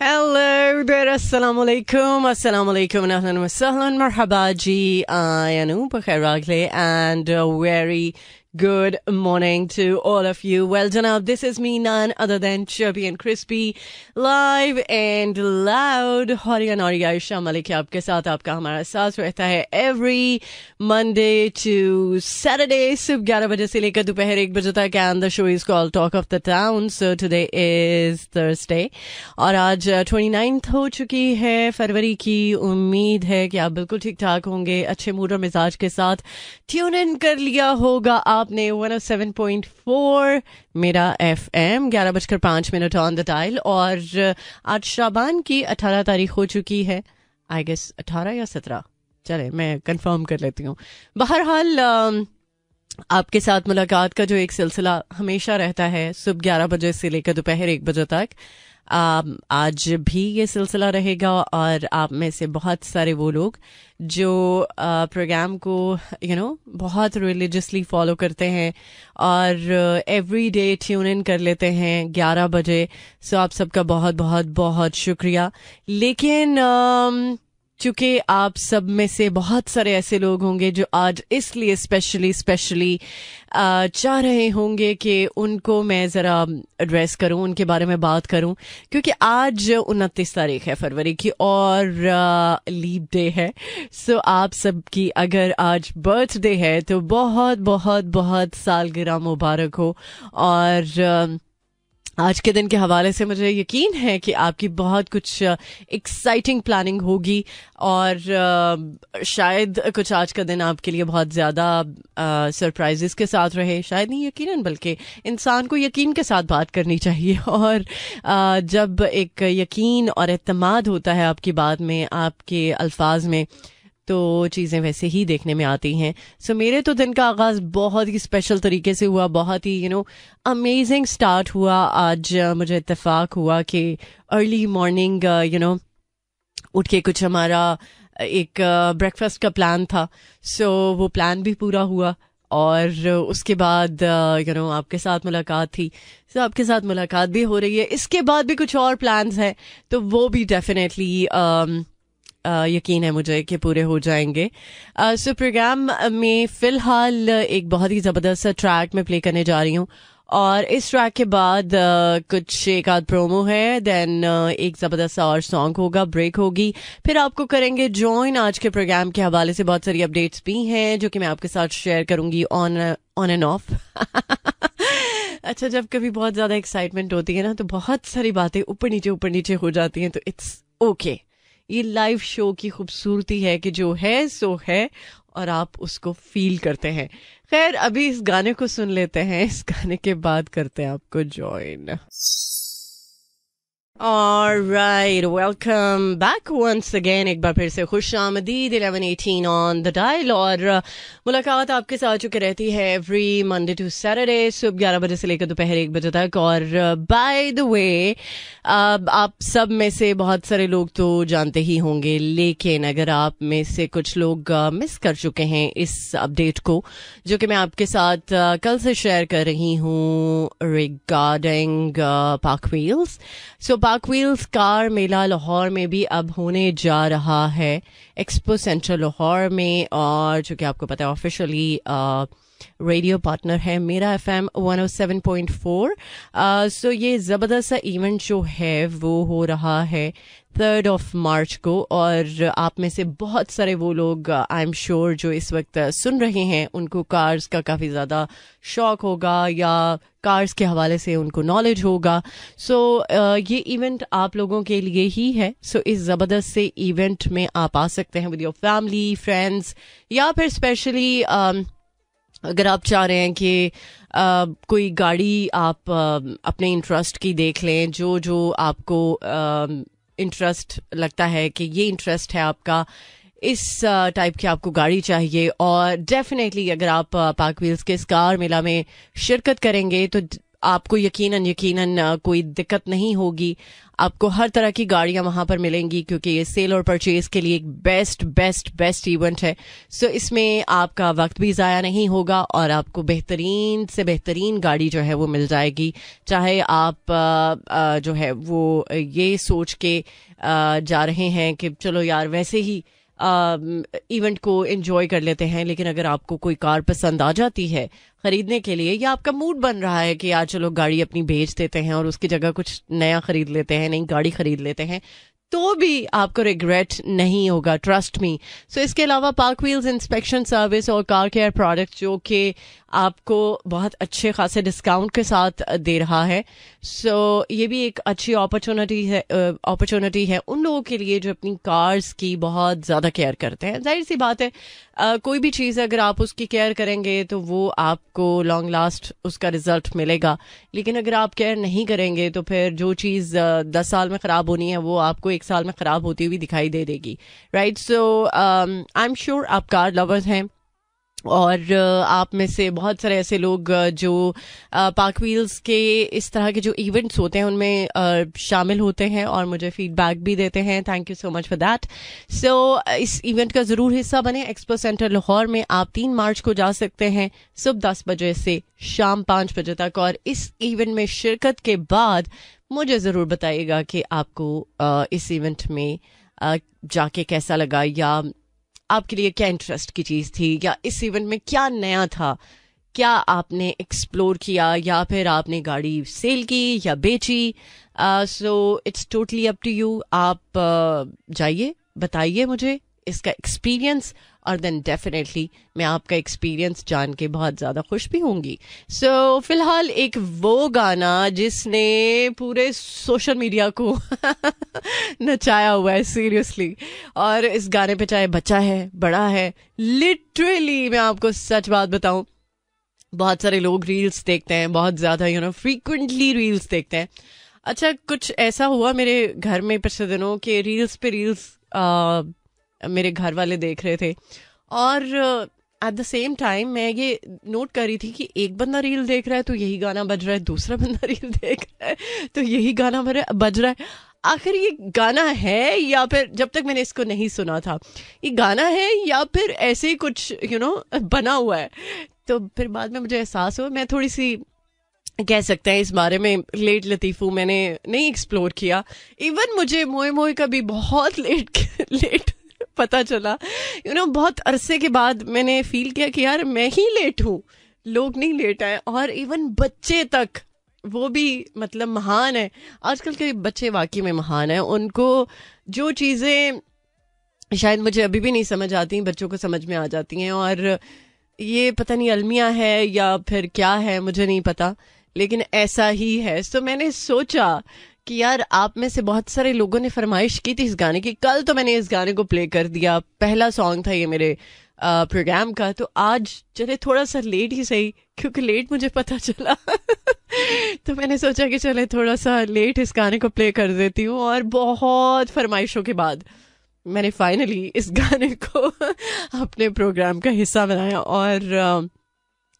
Hello there, assalamu alaikum, ahlan wa sahlan, marhaba ji, I Anoop Khairaghle, and a very good morning to all of you. Well, Janab, this is me, none other than Chubby and Crispy, live and loud. Horiya Noriya Isha Malik आपके साथ आपका हमारा साथ रहता है every Monday to Saturday सुबह 11 बजे से लेकर दोपहर 1 बजे तक, and the show is called Talk of the Town. So today is Thursday और आज 29th हो चुकी है फरवरी की. उम्मीद है कि आप बिल्कुल ठीक ठाक होंगे, अच्छे मूड और मिजाज के साथ ट्यून इन कर लिया होगा आपने 107.4 मेरा FM 11:05 ऑन द डायल. और आज शाबान की 18 तारीख हो चुकी है, आई गेस 18 या 17, चले मैं कंफर्म कर लेती हूँ. बहरहाल आपके साथ मुलाकात का जो एक सिलसिला हमेशा रहता है सुबह 11 बजे से लेकर दोपहर 1 बजे तक, आज भी ये सिलसिला रहेगा. और आप में से बहुत सारे वो लोग जो प्रोग्राम को बहुत रिलीजियसली फॉलो करते हैं और एवरी डे ट्यून इन कर लेते हैं 11 बजे. सो आप सबका बहुत बहुत बहुत शुक्रिया. लेकिन चूंकि आप सब में से बहुत सारे ऐसे लोग होंगे जो आज इसलिए स्पेशली चाह रहे होंगे कि उनको मैं ज़रा एड्रेस करूं, उनके बारे में बात करूं, क्योंकि आज 29 तारीख है फरवरी की और लीप डे है. सो आप सबकी अगर आज बर्थडे है तो बहुत बहुत बहुत सालगिरह मुबारक हो. और आज के दिन के हवाले से मुझे यकीन है कि आपकी बहुत कुछ एक्साइटिंग प्लानिंग होगी और शायद कुछ आज का दिन आपके लिए बहुत ज़्यादा सरप्राइजेस के साथ रहे. शायद नहीं, यकीनन, बल्कि इंसान को यकीन के साथ बात करनी चाहिए. और जब एक यकीन और एतमाद होता है आपकी बात में, आपके अल्फाज में, तो चीज़ें वैसे ही देखने में आती हैं. सो मेरे तो दिन का आगाज़ बहुत ही स्पेशल तरीके से हुआ, बहुत ही अमेजिंग स्टार्ट हुआ. आज मुझे इत्तेफाक हुआ कि अर्ली मॉर्निंग उठ के कुछ हमारा एक ब्रेकफास्ट का प्लान था. सो वो प्लान भी पूरा हुआ और उसके बाद आपके साथ मुलाकात थी. सो आपके साथ मुलाकात भी हो रही है. इसके बाद भी कुछ और प्लान्स हैं तो वो भी डेफिनेटली यकीन है मुझे कि पूरे हो जाएंगे. सो प्रोग्राम में फ़िलहाल एक बहुत ही ज़बरदस्त ट्रैक में प्ले करने जा रही हूँ और इस ट्रैक के बाद कुछ एक आध प्रोमो है, देन एक ज़बरदस्त और सॉन्ग होगा, ब्रेक होगी, फिर आपको करेंगे ज्वाइन. आज के प्रोग्राम के हवाले से बहुत सारी अपडेट्स भी हैं जो कि मैं आपके साथ शेयर करूँगी ऑन एंड ऑफ. अच्छा, जब कभी बहुत ज़्यादा एक्साइटमेंट होती है ना तो बहुत सारी बातें ऊपर नीचे हो जाती हैं, तो इट्स ओके. ये लाइव शो की खूबसूरती है कि जो है सो है और आप उसको फील करते हैं. खैर, अभी इस गाने को सुन लेते हैं, इस गाने के बाद करते हैं आपको join. Alright, welcome back once again. एक बार फिर से खुश आमदीद 11:18 on the dial. और मुलाकात आपके साथ चुके रहती है every Monday to Saturday सुबह 11 बजे से लेकर दोपहर 1 बजे तक. और by the way, आप सब में से बहुत सारे लोग तो जानते ही होंगे, लेकिन अगर आप में से कुछ लोग मिस कर चुके हैं इस अपडेट को जो कि मैं आपके साथ कल से शेयर कर रही हूँ रिगार्डिंग पार्क व्हील्स. सो पार्क व्हील्स कार मेला लाहौर में भी अब होने जा रहा है, एक्सपो सेंटर लाहौर में. और चूंकि आपको पता है ऑफिशियली रेडियो पार्टनर है मेरा FM 107.4. सो ये ज़बरदस्त सा इवेंट जो है वो हो रहा है 3rd of March को. और आप में से बहुत सारे वो लोग आई एम श्योर जो इस वक्त सुन रहे हैं उनको कार्स का काफ़ी ज़्यादा शौक होगा या कार्स के हवाले से उनको नॉलेज होगा. सो ये इवेंट आप लोगों के लिए ही है. सो इस ज़बरदस्त से इवेंट में आप आ सकते हैं विद योर फैमिली, फ्रेंड्स, या फिर स्पेशली अगर आप चाह रहे हैं कि कोई गाड़ी आप अपने इंटरेस्ट की देख लें, जो आपको इंटरेस्ट लगता है कि ये इंटरेस्ट है आपका, इस टाइप की आपको गाड़ी चाहिए. और डेफिनेटली अगर आप पार्क व्हील्स के इस कार मेला में शिरकत करेंगे तो आपको यकीनन कोई दिक्कत नहीं होगी। आपको हर तरह की गाड़ियां वहां पर मिलेंगी क्योंकि ये सेल और परचेज के लिए एक बेस्ट इवेंट है। सो इसमें आपका वक्त भी ज़ाया नहीं होगा और आपको बेहतरीन से बेहतरीन गाड़ी जो है वो मिल जाएगी। चाहे आप जो है वो ये सोच के जा रहे हैं कि चलो यार वैसे ही इवेंट को एंजॉय कर लेते हैं, लेकिन अगर आपको कोई कार पसंद आ जाती है खरीदने के लिए या आपका मूड बन रहा है कि यार चलो गाड़ी अपनी बेच देते हैं और उसकी जगह कुछ नया खरीद लेते हैं, नई गाड़ी खरीद लेते हैं, तो भी आपको रिग्रेट नहीं होगा, ट्रस्ट मी। सो इसके अलावा पार्क व्हील्स इंस्पेक्शन सर्विस और कार केयर प्रोडक्ट जो कि आपको बहुत अच्छे खासे डिस्काउंट के साथ दे रहा है। सो ये भी एक अच्छी अपॉर्चुनिटी है उन लोगों के लिए जो अपनी कार्स की बहुत ज़्यादा केयर करते हैं। जाहिर सी बात है कोई भी चीज़ अगर आप उसकी केयर करेंगे तो वो आपको लॉन्ग लास्ट उसका रिजल्ट मिलेगा, लेकिन अगर आप केयर नहीं करेंगे तो फिर जो चीज़ 10 साल में ख़राब होनी है वो आपको 1 साल में ख़राब होती हुई दिखाई दे देगी, right. So I am sure आप कार लवर्स हैं और आप में से बहुत सारे ऐसे लोग जो पार्क व्हील्स के इस तरह के जो इवेंट्स होते हैं उनमें शामिल होते हैं और मुझे फीडबैक भी देते हैं। Thank you so much for that. So इस इवेंट का ज़रूर हिस्सा बने। एक्सपो सेंटर लाहौर में आप 3 मार्च को जा सकते हैं सुबह 10 बजे से शाम 5 बजे तक, और इस इवेंट में शिरकत के बाद मुझे ज़रूर बताइएगा कि आपको इस इवेंट में जाके कैसा लगा, या आपके लिए क्या इंटरेस्ट की चीज़ थी, या इस इवेंट में क्या नया था, क्या आपने एक्सप्लोर किया, या फिर आपने गाड़ी सेल की या बेची। So it's totally up to you. आप जाइए, बताइए मुझे इसका एक्सपीरियंस, और देन डेफिनेटली मैं आपका एक्सपीरियंस जान के बहुत ज़्यादा खुश भी होंगी। सो फिलहाल एक वो गाना जिसने पूरे सोशल मीडिया को नचाया हुआ है सीरियसली, और इस गाने पे चाहे बच्चा है बड़ा है, लिटरली मैं आपको सच बात बताऊं, बहुत सारे लोग रील्स देखते हैं, बहुत ज़्यादा फ्रीक्वेंटली रील्स देखते हैं। अच्छा, कुछ ऐसा हुआ मेरे घर में पिछले दिनों के रील्स पे रील्स मेरे घर वाले देख रहे थे, और एट द सेम टाइम मैं ये नोट कर रही थी कि एक बंदा रील देख रहा है तो यही गाना बज रहा है, दूसरा बंदा रील देख रहा है तो यही गाना बज रहा है। आखिर ये गाना है, या फिर जब तक मैंने इसको नहीं सुना था ये गाना है या फिर ऐसे ही कुछ बना हुआ है। तो फिर बाद में मुझे एहसास हुआ, मैं थोड़ी सी कह सकते हैं इस बारे में लेट लतीफ़ हूँ, मैंने नहीं एक्सप्लोर किया। इवन मुझे मोए मोए का भी बहुत लेट पता चला, बहुत अरसे के बाद मैंने फील किया कि यार मैं ही लेट हूँ, लोग नहीं लेट आए। और इवन बच्चे तक, वो भी मतलब महान है, आजकल के बच्चे वाकई में महान है। उनको जो चीज़ें शायद मुझे अभी भी नहीं समझ आती, बच्चों को समझ में आ जाती हैं, और ये पता नहीं अलमिया है या फिर क्या है मुझे नहीं पता, लेकिन ऐसा ही है। तो मैंने सोचा कि यार आप में से बहुत सारे लोगों ने फरमाइश की थी इस गाने की, कल तो मैंने इस गाने को प्ले कर दिया, पहला सॉन्ग था ये मेरे प्रोग्राम का। तो आज चले थोड़ा सा लेट ही सही, क्योंकि लेट मुझे पता चला तो मैंने सोचा कि चले थोड़ा सा लेट इस गाने को प्ले कर देती हूँ, और बहुत फरमाइशों के बाद मैंने फाइनली इस गाने को अपने प्रोग्राम का हिस्सा बनाया। और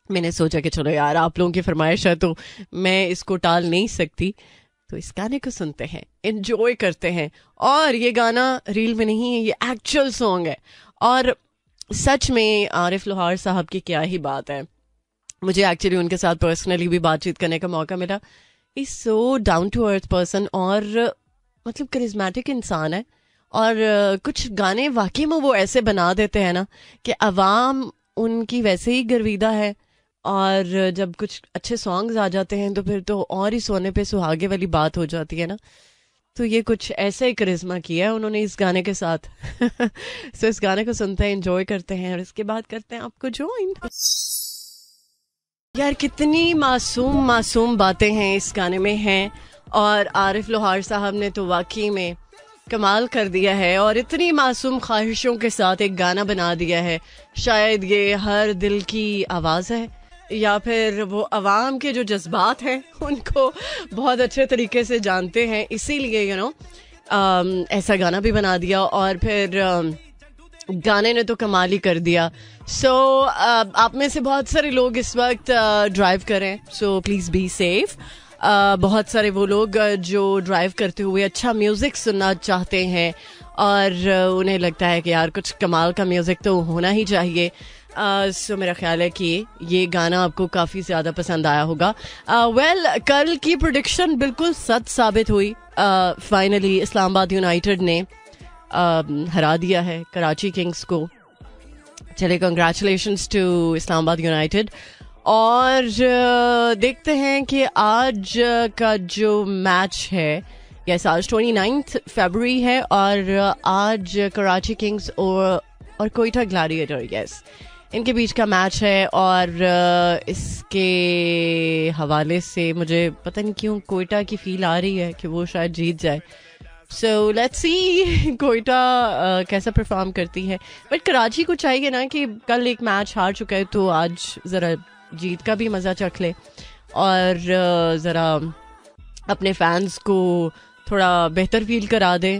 मैंने सोचा कि चलो यार आप लोगों की फरमाइश है तो मैं इसको टाल नहीं सकती, तो इस गाने को सुनते हैं, एंजॉय करते हैं। और ये गाना रील में नहीं है, ये एक्चुअल सॉन्ग है, और सच में आरिफ लोहार साहब की क्या ही बात है। मुझे एक्चुअली उनके साथ पर्सनली भी बातचीत करने का मौका मिला। Is so down to earth person, और मतलब करिज्मेटिक इंसान है, और कुछ गाने वाकई में वो ऐसे बना देते हैं ना कि अवाम उनकी वैसे ही गर्विदा है, और जब कुछ अच्छे सॉन्ग्स आ जाते हैं तो फिर तो और ही सोने पे सुहागे वाली बात हो जाती है ना। तो ये कुछ ऐसा ही करिश्मा किया है उन्होंने इस गाने के साथ सो इस गाने को सुनते हैं, एंजॉय करते हैं, और इसके बाद करते हैं आपको ज्वाइन। यार कितनी मासूम बातें हैं इस गाने में हैं, और आरिफ लोहार साहब ने तो वाकई में कमाल कर दिया है, और इतनी मासूम ख्वाहिशों के साथ एक गाना बना दिया है। शायद ये हर दिल की आवाज़ है, या फिर वो अवाम के जो जज्बात हैं उनको बहुत अच्छे तरीके से जानते हैं, इसीलिए ऐसा गाना भी बना दिया। और फिर गाने ने तो कमाल ही कर दिया. सो आप में से बहुत सारे लोग इस वक्त ड्राइव करें, सो प्लीज बी सेफ. बहुत सारे वो लोग जो ड्राइव करते हुए अच्छा म्यूजिक सुनना चाहते हैं और उन्हें लगता है कि यार कुछ कमाल का म्यूजिक तो होना ही चाहिए. सो मेरा ख्याल है कि ये गाना आपको काफ़ी ज़्यादा पसंद आया होगा. वेल, कल की प्रेडिक्शन बिल्कुल सच साबित हुई. फाइनली इस्लामाबाद यूनाइटेड ने हरा दिया है कराची किंग्स को. चले, कंग्रेचुलेशंस टू इस्लामाबाद यूनाइटेड. और देखते हैं कि आज का जो मैच है, यस, आज 29 फरवरी है और आज कराची किंग्स और कोयटा ग्लैडिएटर, यस, इनके बीच का मैच है. और इसके हवाले से मुझे पता नहीं क्यों कोयटा की फील आ रही है कि वो शायद जीत जाए. सो लेट्स सी कोयटा कैसा परफॉर्म करती है. बट कराची को चाहिए ना कि कल एक मैच हार चुका है तो आज ज़रा जीत का भी मज़ा चख ले और ज़रा अपने फैंस को थोड़ा बेहतर फील करा दे.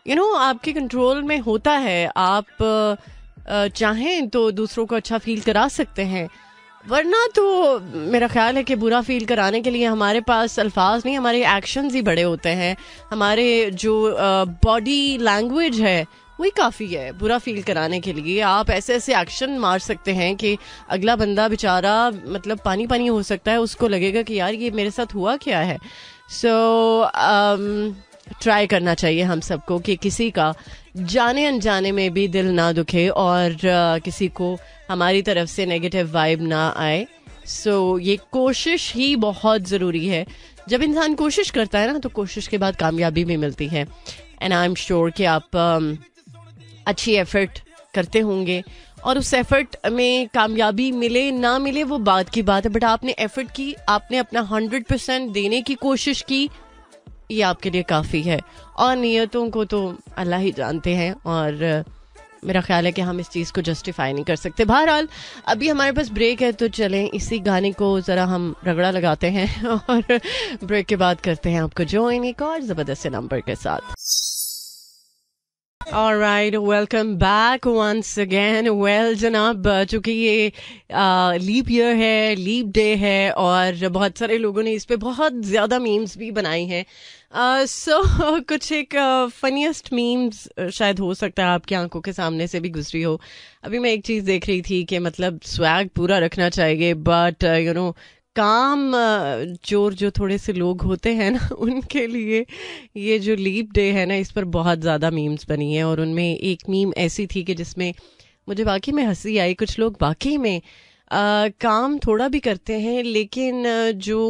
यू नो, आपके कंट्रोल में होता है. आप चाहें तो दूसरों को अच्छा फील करा सकते हैं, वरना तो मेरा ख्याल है कि बुरा फील कराने के लिए हमारे पास अल्फाज नहीं, हमारे एक्शंस ही बड़े होते हैं. हमारे जो बॉडी लैंग्वेज है वही काफ़ी है बुरा फील कराने के लिए. आप ऐसे ऐसे एक्शन मार सकते हैं कि अगला बंदा बेचारा मतलब पानी पानी हो सकता है, उसको लगेगा कि यार ये मेरे साथ हुआ क्या है. सो ट्राई करना चाहिए हम सबको कि किसी का जाने अनजाने में भी दिल ना दुखे और किसी को हमारी तरफ से नेगेटिव वाइब ना आए. सो ये कोशिश ही बहुत ज़रूरी है. जब इंसान कोशिश करता है ना तो कोशिश के बाद कामयाबी भी मिलती है. एंड आई एम श्योर कि आप अच्छी एफर्ट करते होंगे और उस एफर्ट में कामयाबी मिले ना मिले वो बात की बात है. बट आपने एफर्ट की, आपने अपना 100% देने की कोशिश की, ये आपके लिए काफ़ी है. और नियतों को तो अल्लाह ही जानते हैं और मेरा ख्याल है कि हम इस चीज़ को जस्टिफाई नहीं कर सकते. बहरहाल अभी हमारे पास ब्रेक है तो चलें इसी गाने को ज़रा हम रगड़ा लगाते हैं और ब्रेक के बाद करते हैं आपको ज्वाइन एक और ज़बरदस्त नंबर के साथ. Alright, welcome back once again. Well जनाब, चूँकि ये लीप ईयर है, लीप डे है और बहुत सारे लोगों ने इस पे बहुत ज़्यादा मीम्स भी बनाई हैं. सो कुछ एक फनीस्ट मीम्स शायद हो सकता है आपकी आंखों के सामने से भी गुजरी हो. अभी मैं एक चीज़ देख रही थी कि मतलब स्वैग पूरा रखना चाहिए बट यू नो काम चोर जो थोड़े से लोग होते हैं ना उनके लिए ये जो लीप डे है ना इस पर बहुत ज़्यादा मीम्स बनी है. और उनमें एक मीम ऐसी थी कि जिसमें मुझे वाकई में हंसी आई. कुछ लोग वाकई में काम थोड़ा भी करते हैं लेकिन जो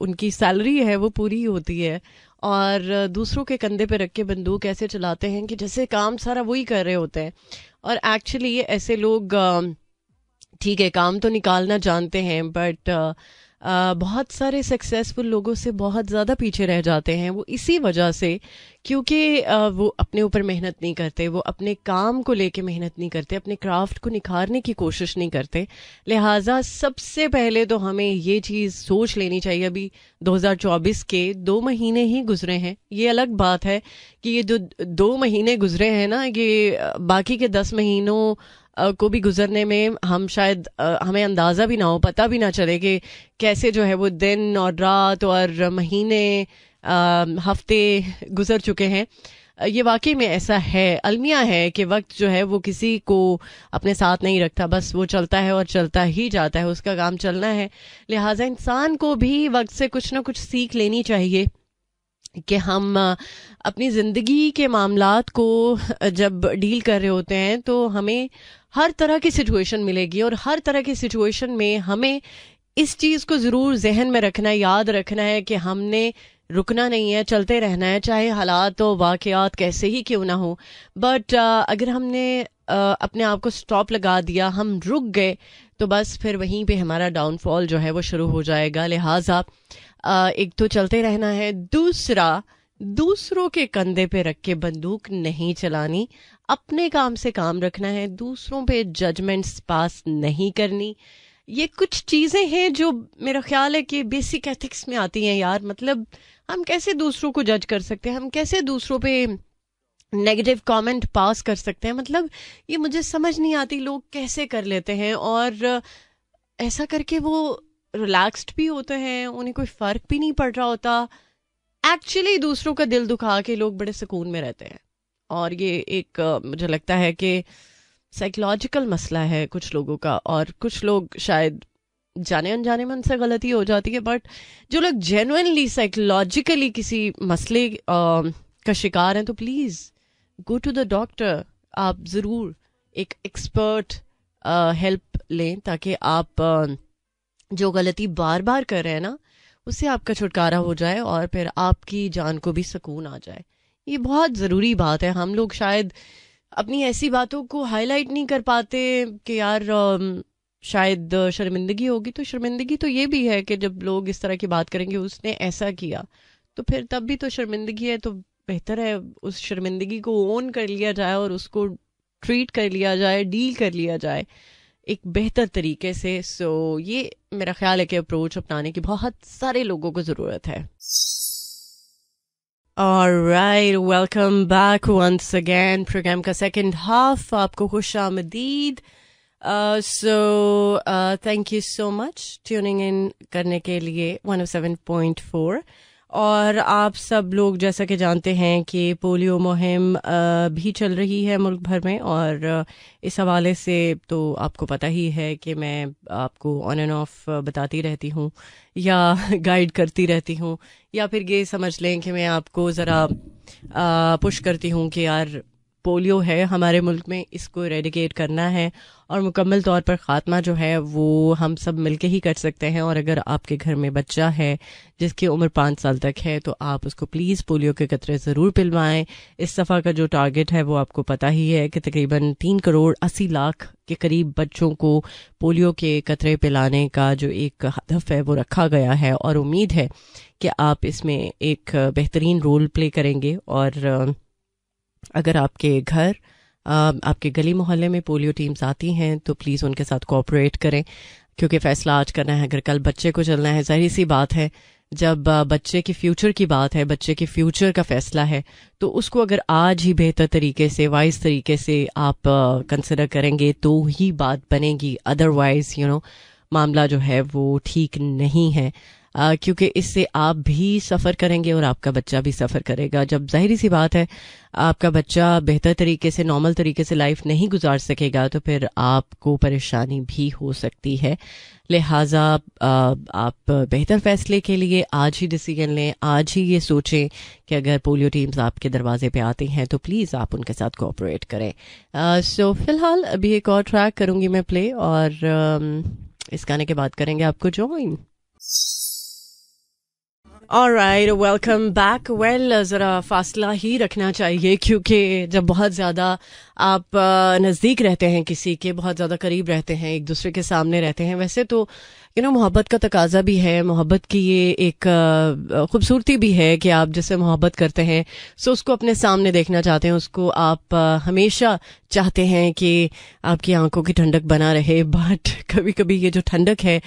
उनकी सैलरी है वो पूरी होती है और दूसरों के कंधे पे रख के बंदूक ऐसे चलाते हैं कि जैसे काम सारा वही कर रहे होते हैं. और एक्चुअली ऐसे लोग ठीक है काम तो निकालना जानते हैं बट बहुत सारे सक्सेसफुल लोगों से बहुत ज़्यादा पीछे रह जाते हैं. वो इसी वजह से क्योंकि वो अपने ऊपर मेहनत नहीं करते, वो अपने काम को लेके मेहनत नहीं करते, अपने क्राफ्ट को निखारने की कोशिश नहीं करते. लिहाजा सबसे पहले तो हमें ये चीज़ सोच लेनी चाहिए. अभी 2024 के 2 महीने ही गुजरे हैं. ये अलग बात है कि ये जो 2 महीने गुजरे हैं ना, ये बाकी के 10 महीनों को भी गुजरने में हम शायद हमें अंदाज़ा भी ना हो, पता भी ना चले कि कैसे जो है वो दिन और रात और महीने हफ्ते गुजर चुके हैं. ये वाकई में ऐसा है, अलमिया है कि वक्त जो है वो किसी को अपने साथ नहीं रखता, बस वो चलता है और चलता ही जाता है, उसका काम चलना है. लिहाजा इंसान को भी वक्त से कुछ ना कुछ सीख लेनी चाहिए कि हम अपनी ज़िंदगी के मामलात को जब डील कर रहे होते हैं तो हमें हर तरह की सिचुएशन मिलेगी और हर तरह की सिचुएशन में हमें इस चीज़ को ज़रूर जहन में रखना है, याद रखना है कि हमने रुकना नहीं है, चलते रहना है, चाहे हालात और वाक़यात कैसे ही क्यों ना हो. बट अगर हमने अपने आप को स्टॉप लगा दिया, हम रुक गए, तो बस फिर वहीं पे हमारा डाउनफॉल जो है वो शुरू हो जाएगा. लिहाजा एक तो चलते रहना है, दूसरा दूसरों के कंधे पे रख के बंदूक नहीं चलानी, अपने काम से काम रखना है, दूसरों पे जजमेंट्स पास नहीं करनी. ये कुछ चीज़ें हैं जो मेरा ख्याल है कि बेसिक एथिक्स में आती हैं यार. मतलब हम कैसे दूसरों को जज कर सकते हैं, हम कैसे दूसरों पे नेगेटिव कमेंट पास कर सकते हैं। मतलब ये मुझे समझ नहीं आती लोग कैसे कर लेते हैं, और ऐसा करके वो रिलैक्स्ड भी होते हैं, उन्हें कोई फ़र्क भी नहीं पड़ रहा होता। एक्चुअली दूसरों का दिल दुखा के लोग बड़े सुकून में रहते हैं, और ये एक मुझे लगता है कि साइकोलॉजिकल मसला है कुछ लोगों का, और कुछ लोग शायद जाने अनजाने में उनसे गलती हो जाती है। बट जो लोग जेन्युइनली साइकोलॉजिकली किसी मसले का शिकार हैं, तो please go to the doctor. आप ज़रूर एक एक्सपर्ट हेल्प लें, ताकि आप जो गलती बार बार कर रहे हैं ना, उससे आपका छुटकारा हो जाए और फिर आपकी जान को भी सुकून आ जाए। ये बहुत ज़रूरी बात है। हम लोग शायद अपनी ऐसी बातों को हाईलाइट नहीं कर पाते कि यार शायद शर्मिंदगी होगी। तो शर्मिंदगी तो ये भी है कि जब लोग इस तरह की बात करेंगे, उसने ऐसा किया, तो फिर तब भी तो शर्मिंदगी है। तो बेहतर है उस शर्मिंदगी को ओन कर लिया जाए और उसको ट्रीट कर लिया जाए, डील कर लिया जाए एक बेहतर तरीके से। सो ये मेरा ख्याल है कि अप्रोच अपनाने की बहुत सारे लोगों को ज़रूरत है। Alright, welcome back once again. Programme का सेकंड हाफ, आपको खुश आमदीद। Thank you so much tuning in करने के लिए 107.4। और आप सब लोग जैसा कि जानते हैं कि पोलियो मुहिम भी चल रही है मुल्क भर में, और इस हवाले से तो आपको पता ही है कि मैं आपको ऑन एंड ऑफ बताती रहती हूँ या गाइड करती रहती हूँ, या फिर ये समझ लें कि मैं आपको ज़रा पुश करती हूँ कि यार पोलियो है हमारे मुल्क में, इसको इरेडिकेट करना है, और मुकम्मल तौर पर ख़ात्मा जो है वो हम सब मिलके ही कर सकते हैं। और अगर आपके घर में बच्चा है जिसकी उम्र 5 साल तक है, तो आप उसको प्लीज़ पोलियो के कतरे ज़रूर पिलवाएं। इस दफ़ा का जो टारगेट है वो आपको पता ही है कि तकरीबन 3 करोड़ 80 लाख के करीब बच्चों को पोलियो के कतरे पिलाने का जो एक हदफ है वो रखा गया है, और उम्मीद है कि आप इसमें एक बेहतरीन रोल प्ले करेंगे। और अगर आपके घर आपके गली मोहल्ले में पोलियो टीम्स आती हैं, तो प्लीज़ उनके साथ कोऑपरेट करें, क्योंकि फ़ैसला आज करना है, अगर कल बच्चे को चलना है। ज़ाहिर सी बात है, जब बच्चे के फ्यूचर की बात है, बच्चे के फ्यूचर का फ़ैसला है, तो उसको अगर आज ही बेहतर तरीके से, वाइज तरीके से आप कंसिडर करेंगे तो ही बात बनेगी। अदरवाइज़ मामला जो है वो ठीक नहीं है, क्योंकि इससे आप भी सफ़र करेंगे और आपका बच्चा भी सफ़र करेगा। जब जाहिर सी बात है आपका बच्चा बेहतर तरीके से, नॉर्मल तरीके से लाइफ नहीं गुजार सकेगा, तो फिर आपको परेशानी भी हो सकती है। लिहाजा आप बेहतर फ़ैसले के लिए आज ही डिसीजन लें, आज ही ये सोचें कि अगर पोलियो टीम्स आपके दरवाजे पे आती हैं तो प्लीज़ आप उनके साथ कोऑपरेट करें। सो फ़िलहाल अभी एक और ट्रैक करूँगी मैं प्ले, और इस गाने के बाद करेंगे आपको join. Alright, welcome back. Well, ज़रा फासला ही रखना चाहिए, क्योंकि जब बहुत ज़्यादा आप नज़दीक रहते हैं किसी के, बहुत ज़्यादा करीब रहते हैं, एक दूसरे के सामने रहते हैं, वैसे तो मोहब्बत का तकाजा भी है, मोहब्बत की ये एक खूबसूरती भी है कि आप जिससे मोहब्बत करते हैं सो उसको अपने सामने देखना चाहते हैं, उसको आप हमेशा चाहते हैं कि आपकी आंखों की ठंडक बना रहे। बट कभी कभी ये जो ठंडक है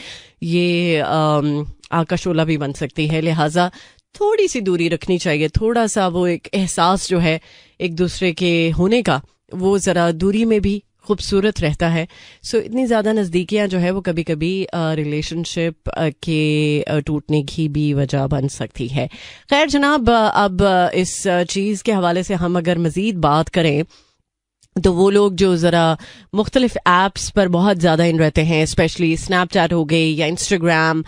ये आग का शोला भी बन सकती है। लिहाजा थोड़ी सी दूरी रखनी चाहिए, थोड़ा सा वो एक एहसास जो है एक दूसरे के होने का, वो ज़रा दूरी में भी खूबसूरत रहता है। सो इतनी ज़्यादा नज़दीकियाँ जो है वो कभी कभी रिलेशनशिप के टूटने की भी वजह बन सकती है। खैर जनाब, अब इस चीज़ के हवाले से हम अगर मज़ीद बात करें, तो वो लोग जो ज़रा मुख्तलिफ ऐप्स पर बहुत ज़्यादा इन रहते हैं, स्पेशली स्नैपचैट हो गई या इंस्टाग्राम।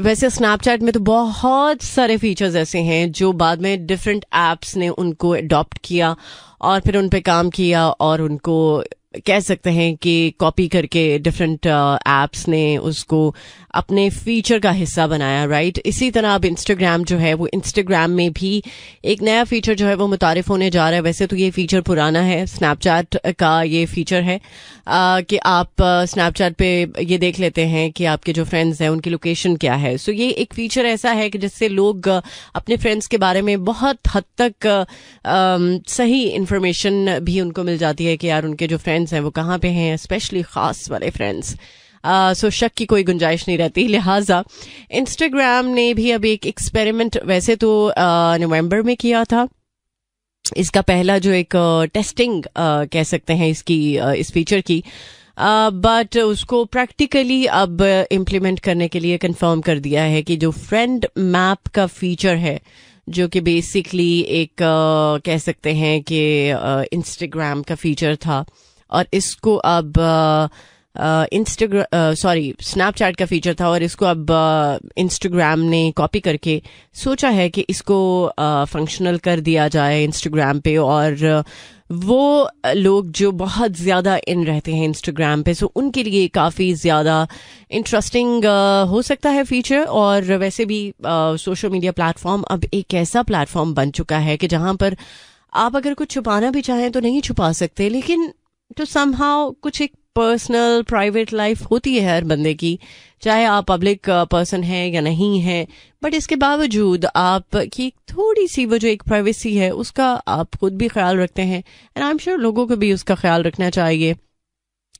वैसे स्नैपचैट में तो बहुत सारे फीचर्स ऐसे हैं जो बाद में डिफरेंट ऐप्स ने उनको अडॉप्ट किया और फिर उन पे काम किया, और उनको कह सकते हैं कि कॉपी करके डिफरेंट ऐप्स ने उसको अपने फीचर का हिस्सा बनाया, राइट। इसी तरह अब इंस्टाग्राम जो है वो, इंस्टाग्राम में भी एक नया फीचर जो है वो मुतारिफ होने जा रहा है। वैसे तो ये फीचर पुराना है, स्नैपचैट का ये फीचर है कि आप स्नैपचैट पे ये देख लेते हैं कि आपके जो फ्रेंड्स हैं उनकी लोकेशन क्या है। सो ये एक फीचर ऐसा है कि जिससे लोग अपने फ्रेंड्स के बारे में बहुत हद तक सही इंफॉर्मेशन भी उनको मिल जाती है कि यार उनके जो फ्रेंड्स हैं वो कहाँ पे हैं, स्पेशली ख़ास वाले फ्रेंड्स। सो शक की कोई गुंजाइश नहीं रहती। लिहाजा इंस्टाग्राम ने भी अब एक एक्सपेरिमेंट वैसे तो नवंबर में किया था, इसका पहला जो एक टेस्टिंग कह सकते हैं इसकी इस फीचर की, बट उसको प्रैक्टिकली अब इम्प्लीमेंट करने के लिए कंफर्म कर दिया है कि जो फ्रेंड मैप का फीचर है, जो कि बेसिकली एक कह सकते हैं कि इंस्टाग्राम का फीचर था, और इसको अब स्नैपचैट का फीचर था, और इसको अब इंस्टाग्राम ने कॉपी करके सोचा है कि इसको फंक्शनल कर दिया जाए इंस्टाग्राम पे। और वो लोग जो बहुत ज़्यादा इन रहते हैं इंस्टाग्राम पे, सो उनके लिए काफ़ी ज़्यादा इंटरेस्टिंग हो सकता है फीचर। और वैसे भी सोशल मीडिया प्लेटफॉर्म अब एक ऐसा प्लेटफॉर्म बन चुका है कि जहाँ पर आप अगर कुछ छुपाना भी चाहें तो नहीं छुपा सकते, लेकिन तो समहाउ कुछ एक पर्सनल प्राइवेट लाइफ होती है हर बंदे की, चाहे आप पब्लिक पर्सन हैं या नहीं है, बट इसके बावजूद आपकी थोड़ी सी वो जो एक प्राइवेसी है उसका आप खुद भी ख्याल रखते हैं, एंड आई एम श्योर लोगों को भी उसका ख्याल रखना चाहिए।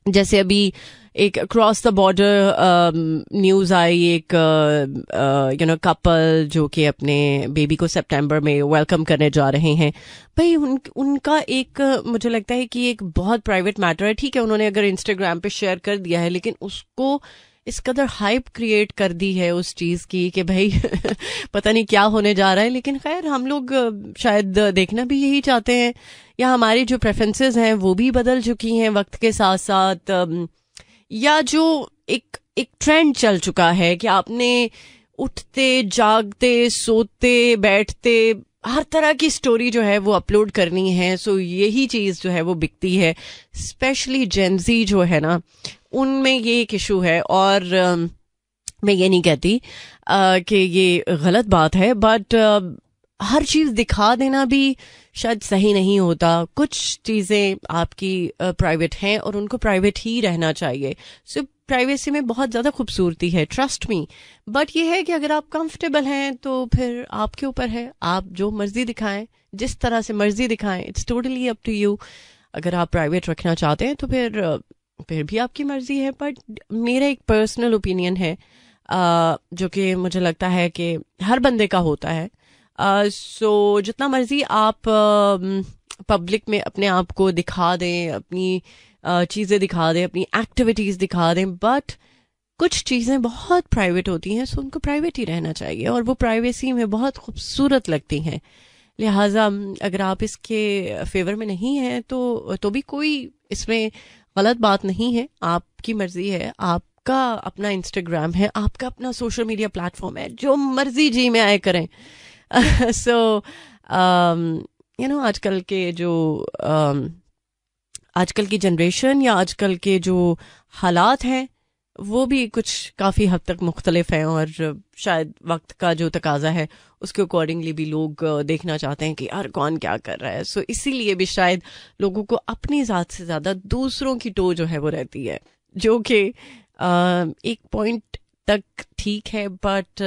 जैसे अभी एक क्रॉस द बॉर्डर न्यूज़ आई, एक कपल जो कि अपने बेबी को सितंबर में वेलकम करने जा रहे हैं। भाई उनका एक मुझे लगता है कि एक बहुत प्राइवेट मैटर है। ठीक है, उन्होंने अगर इंस्टाग्राम पे शेयर कर दिया है, लेकिन उसको इस कदर हाइप क्रिएट कर दी है उस चीज़ की कि भाई पता नहीं क्या होने जा रहा है। लेकिन खैर, हम लोग शायद देखना भी यही चाहते हैं, या हमारी जो प्रेफरेंसेस हैं वो भी बदल चुकी हैं वक्त के साथ साथ, या जो एक ट्रेंड चल चुका है कि आपने उठते जागते सोते बैठते हर तरह की स्टोरी जो है वो अपलोड करनी है। सो यही चीज़ जो है वो बिकती है, स्पेशली जेनजी जो है ना, उनमें ये एक इशू है। और मैं ये नहीं कहती कि ये गलत बात है, बट हर चीज़ दिखा देना भी शायद सही नहीं होता। कुछ चीज़ें आपकी प्राइवेट हैं और उनको प्राइवेट ही रहना चाहिए। सो प्राइवेसी में बहुत ज़्यादा खूबसूरती है, ट्रस्ट मी। बट ये है कि अगर आप कंफर्टेबल हैं तो फिर आपके ऊपर है, आप जो मर्जी दिखाएं, जिस तरह से मर्जी दिखाएं, it's totally up to you. अगर आप प्राइवेट रखना चाहते हैं तो फिर भी आपकी मर्जी है। बट मेरा एक पर्सनल ओपिनियन है जो कि मुझे लगता है कि हर बंदे का होता है। सो जितना मर्जी आप पब्लिक में अपने आप को दिखा दें, अपनी चीज़ें दिखा दें, अपनी एक्टिविटीज़ दिखा दें, बट कुछ चीज़ें बहुत प्राइवेट होती हैं, सो उनको प्राइवेट ही रहना चाहिए, और वो प्राइवेसी में बहुत खूबसूरत लगती हैं। लिहाजा अगर आप इसके फेवर में नहीं हैं तो भी कोई इसमें गलत बात नहीं है, आपकी मर्जी है, आपका अपना इंस्टाग्राम है, आपका अपना सोशल मीडिया प्लेटफॉर्म है, जो मर्जी जी में आए करें। सो आजकल के जो आजकल की जनरेशन या आजकल के जो हालात हैं वो भी कुछ काफ़ी हद तक मुख्तलिफ हैं, और शायद वक्त का जो तकाजा है उसके अकॉर्डिंगली भी लोग देखना चाहते हैं कि यार कौन क्या कर रहा है। सो इसीलिए भी शायद लोगों को अपनी ज़ात से ज़्यादा दूसरों की टो जो है वो रहती है, जो कि एक पॉइंट तक ठीक है, बट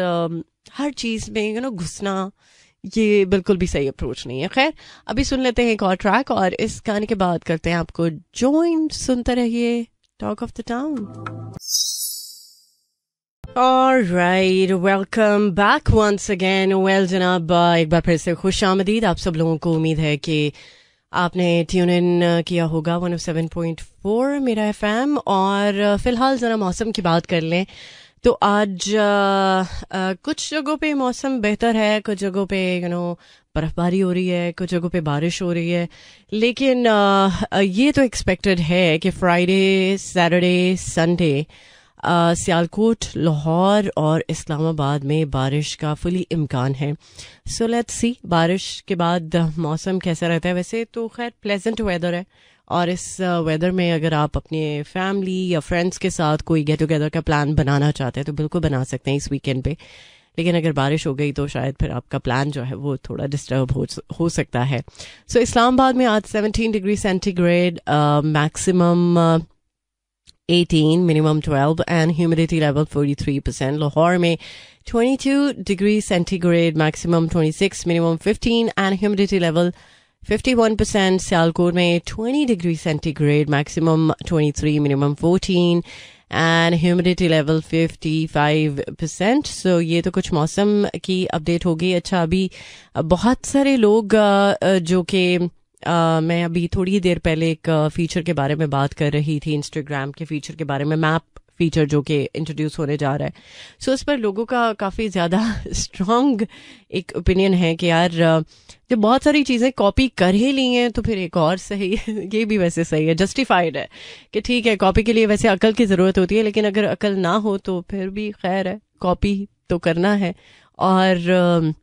हर चीज़ में घुसना ये बिल्कुल भी सही अप्रोच नहीं है। खैर, अभी सुन लेते हैं एक और ट्रैक, और इस गाने के बाद करते हैं आपको जॉइन। सुनते रहिए talk of the town. Alright, welcome back once again. Well जनाब, एक बार फिर से खुश आमदीद आप सब लोगों को। उम्मीद है कि आपने ट्यून इन किया होगा 107.4 मेरा FM। और फिलहाल ज़रा मौसम की बात कर लें तो आज कुछ जगहों पे मौसम बेहतर है, कुछ जगहों पे बर्फबारी हो रही है, कुछ जगहों पे बारिश हो रही है। लेकिन ये तो एक्सपेक्टेड है कि Friday, Saturday, Sunday Sialkot, Lahore और इस्लामाबाद में बारिश का फुली इम्कान है। सो लेट्स सी बारिश के बाद मौसम कैसा रहता है। वैसे तो खैर प्लेजेंट वेदर है, और इस वेदर में अगर आप अपने फैमिली या फ्रेंड्स के साथ कोई गेट टुगेदर का प्लान बनाना चाहते हैं तो बिल्कुल बना सकते हैं इस वीकेंड पे। लेकिन अगर बारिश हो गई तो शायद फिर आपका प्लान जो है वो थोड़ा डिस्टर्ब हो सकता है। सो इस्लामाबाद में आज 17 degree centigrade, maximum 18, minimum 12, and humidity level 43%. Lahore में 22 degree centigrade, maximum 26, minimum 15, and humidity level 51%. Sialkot में 20 degree centigrade, maximum 23, minimum 14, and humidity level 55%. सो ये तो कुछ मौसम की अपडेट हो गई. अच्छा, अभी बहुत सारे लोग जो कि मैं अभी थोड़ी देर पहले एक फीचर के बारे में बात कर रही थी, इंस्टाग्राम के फीचर के बारे में, मैप फीचर जो कि इंट्रोड्यूस होने जा रहा है. सो उस पर लोगों का काफ़ी ज़्यादा स्ट्रॉन्ग एक ओपिनियन है कि यार जब बहुत सारी चीज़ें कॉपी कर ही ली हैं तो फिर एक और सही ये भी वैसे सही है, जस्टिफाइड है कि ठीक है कॉपी के लिए वैसे अकल की ज़रूरत होती है, लेकिन अगर अकल ना हो तो फिर भी खैर है, कॉपी तो करना है. और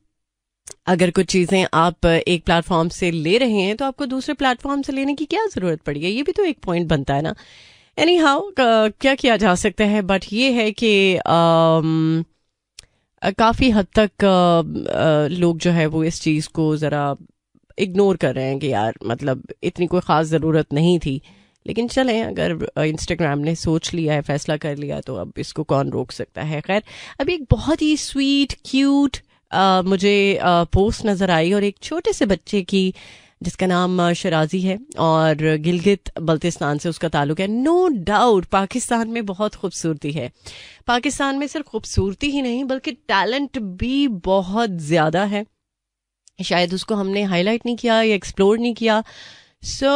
अगर कुछ चीज़ें आप एक प्लेटफॉर्म से ले रहे हैं तो आपको दूसरे प्लेटफॉर्म से लेने की क्या ज़रूरत पड़ी है, ये भी तो एक पॉइंट बनता है ना. एनी हाउ क्या किया जा सकता है, बट ये है कि काफ़ी हद तक लोग जो है वो इस चीज़ को ज़रा इग्नोर कर रहे हैं कि यार मतलब इतनी कोई ख़ास ज़रूरत नहीं थी. लेकिन चलें, अगर इंस्टाग्राम ने सोच लिया है, फैसला कर लिया, तो अब इसको कौन रोक सकता है. खैर, अभी एक बहुत ही स्वीट क्यूट मुझे पोस्ट नज़र आई, और एक छोटे से बच्चे की जिसका नाम शराजी है और गिलगित बल्तिस्तान से उसका ताल्लुक है. नो डाउट पाकिस्तान में बहुत खूबसूरती है. पाकिस्तान में सिर्फ खूबसूरती ही नहीं बल्कि टैलेंट भी बहुत ज़्यादा है. शायद उसको हमने हाईलाइट नहीं किया या एक्सप्लोर नहीं किया. सो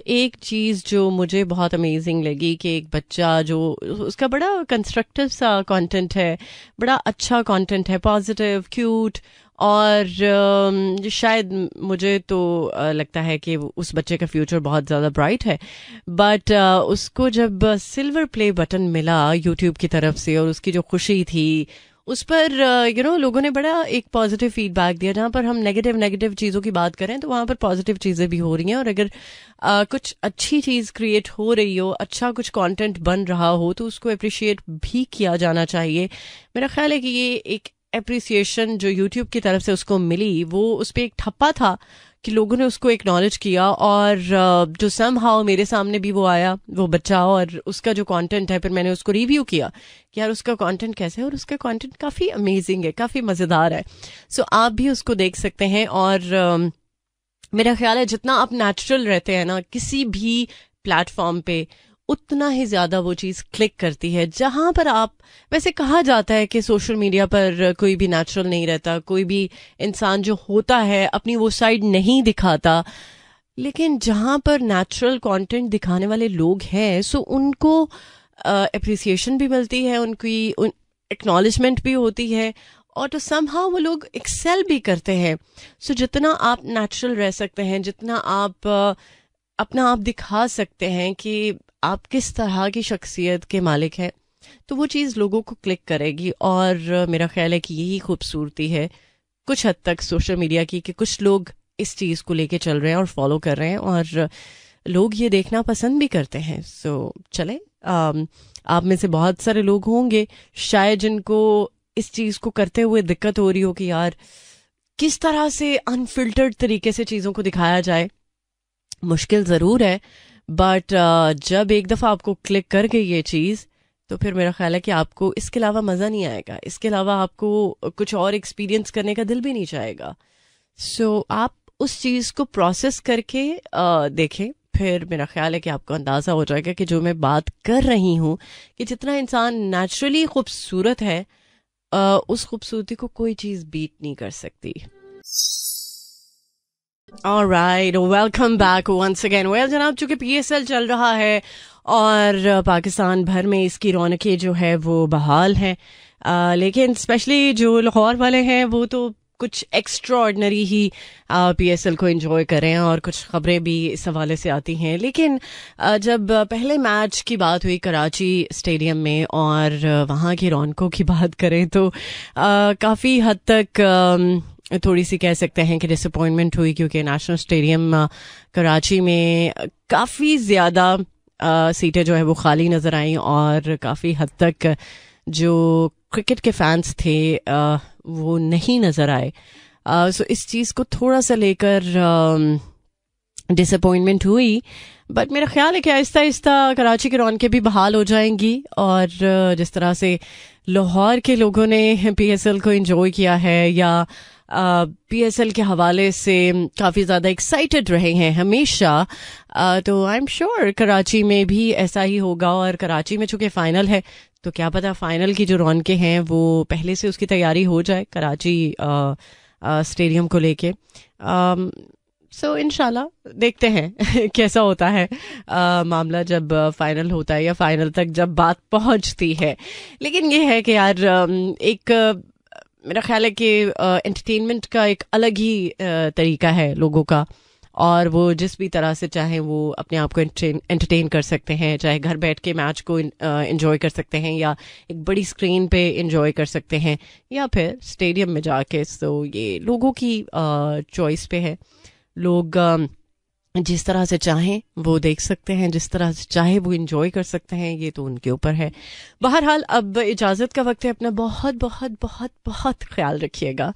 एक चीज़ जो मुझे बहुत अमेजिंग लगी कि एक बच्चा जो उसका बड़ा कंस्ट्रक्टिव सा कंटेंट है, बड़ा अच्छा कंटेंट है, पॉजिटिव, क्यूट, और शायद मुझे तो लगता है कि उस बच्चे का फ्यूचर बहुत ज़्यादा ब्राइट है. बट उसको जब सिल्वर प्ले बटन मिला यूट्यूब की तरफ से और उसकी जो खुशी थी उस पर लोगों ने बड़ा एक पॉजिटिव फीडबैक दिया. जहाँ पर हम नेगेटिव चीज़ों की बात करें तो वहाँ पर पॉजिटिव चीज़ें भी हो रही हैं. और अगर कुछ अच्छी चीज़ क्रिएट हो रही हो, अच्छा कुछ कंटेंट बन रहा हो, तो उसको अप्रिशिएट भी किया जाना चाहिए. मेरा ख्याल है कि ये एक एप्रिसिएशन जो यूट्यूब की तरफ से उसको मिली, वो उस पर एक ठप्पा था कि लोगों ने उसको एक्नॉलेज किया. और जो समहाउ मेरे सामने भी वो आया, वो बच्चा, और उसका जो कंटेंट है, फिर मैंने उसको रिव्यू किया कि यार उसका कंटेंट कैसा है, और उसका कंटेंट काफ़ी अमेजिंग है, काफ़ी मज़ेदार है. सो आप भी उसको देख सकते हैं. और मेरा ख्याल है जितना आप नेचुरल रहते हैं ना किसी भी प्लेटफॉर्म पे, उतना ही ज़्यादा वो चीज़ क्लिक करती है. जहाँ पर आप, वैसे कहा जाता है कि सोशल मीडिया पर कोई भी नेचुरल नहीं रहता, कोई भी इंसान जो होता है अपनी वो साइड नहीं दिखाता, लेकिन जहाँ पर नेचुरल कंटेंट दिखाने वाले लोग हैं सो उनको अप्रिसिएशन भी मिलती है, उनकी एक्नॉलेजमेंट भी होती है, और तो समहाउ वो लोग एक्सेल भी करते हैं. सो जितना आप नेचुरल रह सकते हैं, जितना आप अपना आप दिखा सकते हैं कि आप किस तरह की शख्सियत के मालिक हैं, तो वो चीज़ लोगों को क्लिक करेगी. और मेरा ख्याल है कि यही खूबसूरती है कुछ हद तक सोशल मीडिया की, कि कुछ लोग इस चीज़ को लेके चल रहे हैं और फॉलो कर रहे हैं, और लोग ये देखना पसंद भी करते हैं. सो चले, आप में से बहुत सारे लोग होंगे शायद जिनको इस चीज़ को करते हुए दिक्कत हो रही हो कि यार किस तरह से अनफिल्टर्ड तरीके से चीज़ों को दिखाया जाए. मुश्किल ज़रूर है, बट जब एक दफ़ा आपको क्लिक कर गई ये चीज़, तो फिर मेरा ख्याल है कि आपको इसके अलावा मज़ा नहीं आएगा, इसके अलावा आपको कुछ और एक्सपीरियंस करने का दिल भी नहीं चाहेगा. सो आप उस चीज़ को प्रोसेस करके देखें, फिर मेरा ख्याल है कि आपको अंदाज़ा हो जाएगा कि जो मैं बात कर रही हूँ कि जितना इंसान नेचुरली खूबसूरत है, उस खूबसूरती को कोई चीज़ बीट नहीं कर सकती. Alright, welcome back once again. Well जनाब, चूंकि PSL चल रहा है और पाकिस्तान भर में इसकी रौनकें जो है वो बहाल हैं, लेकिन स्पेशली जो लाहौर वाले हैं वो तो कुछ एक्स्ट्रा ऑर्डिनरी ही PSL को एंजॉय करें, और कुछ खबरें भी इस हवाले से आती हैं. लेकिन जब पहले मैच की बात हुई कराची स्टेडियम में और वहाँ की रौनकों की बात करें तो काफ़ी हद तक थोड़ी सी कह सकते हैं कि डिसअपॉइंटमेंट हुई, क्योंकि नेशनल स्टेडियम कराची में काफ़ी ज़्यादा सीटें जो है वो खाली नज़र आई, और काफ़ी हद तक जो क्रिकेट के फैंस थे वो नहीं नज़र आए. सो इस चीज़ को थोड़ा सा लेकर डिसअपॉइंटमेंट हुई, बट मेरा ख्याल है कि आहिस्ता आहिस्ता कराची की रौनकें भी बहाल हो जाएंगी. और जिस तरह से लाहौर के लोगों ने PSL को एंजॉय किया है, या PSL के हवाले से काफ़ी ज़्यादा एक्साइटेड रहे हैं हमेशा। तो आई एम श्योर कराची में भी ऐसा ही होगा, और कराची में चूँकि फ़ाइनल है तो क्या पता फ़ाइनल की जो रौनकें हैं वो पहले से उसकी तैयारी हो जाए कराची स्टेडियम को लेके। सो इंशाल्लाह देखते हैं कैसा होता है मामला जब फाइनल होता है या फाइनल तक जब बात पहुंचती है। लेकिन ये है कि यार एक मेरा ख्याल है कि एंटरटेनमेंट का एक अलग ही तरीका है लोगों का, और वो जिस भी तरह से चाहें वो अपने आप को एंटरटेन कर सकते हैं, चाहे घर बैठ के मैच को एंजॉय कर सकते हैं या एक बड़ी स्क्रीन पे एंजॉय कर सकते हैं या फिर स्टेडियम में जाके। सो ये लोगों की चॉइस पे है, लोग जिस तरह से चाहें वो देख सकते हैं, जिस तरह से चाहे वो एंजॉय कर सकते हैं, ये तो उनके ऊपर है। बहरहाल अब इजाज़त का वक्त है, अपना बहुत बहुत बहुत बहुत ख्याल रखिएगा,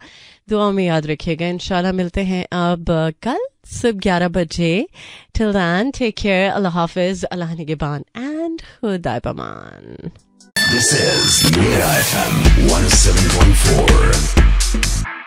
दुआ में याद रखिएगा। इंशाल्लाह मिलते हैं अब कल सुबह 11 बजे। Till then take care, Allah हाफिज, अल्लाह निगहबान एंड खुदा पमान। This is Mira FM 107.4.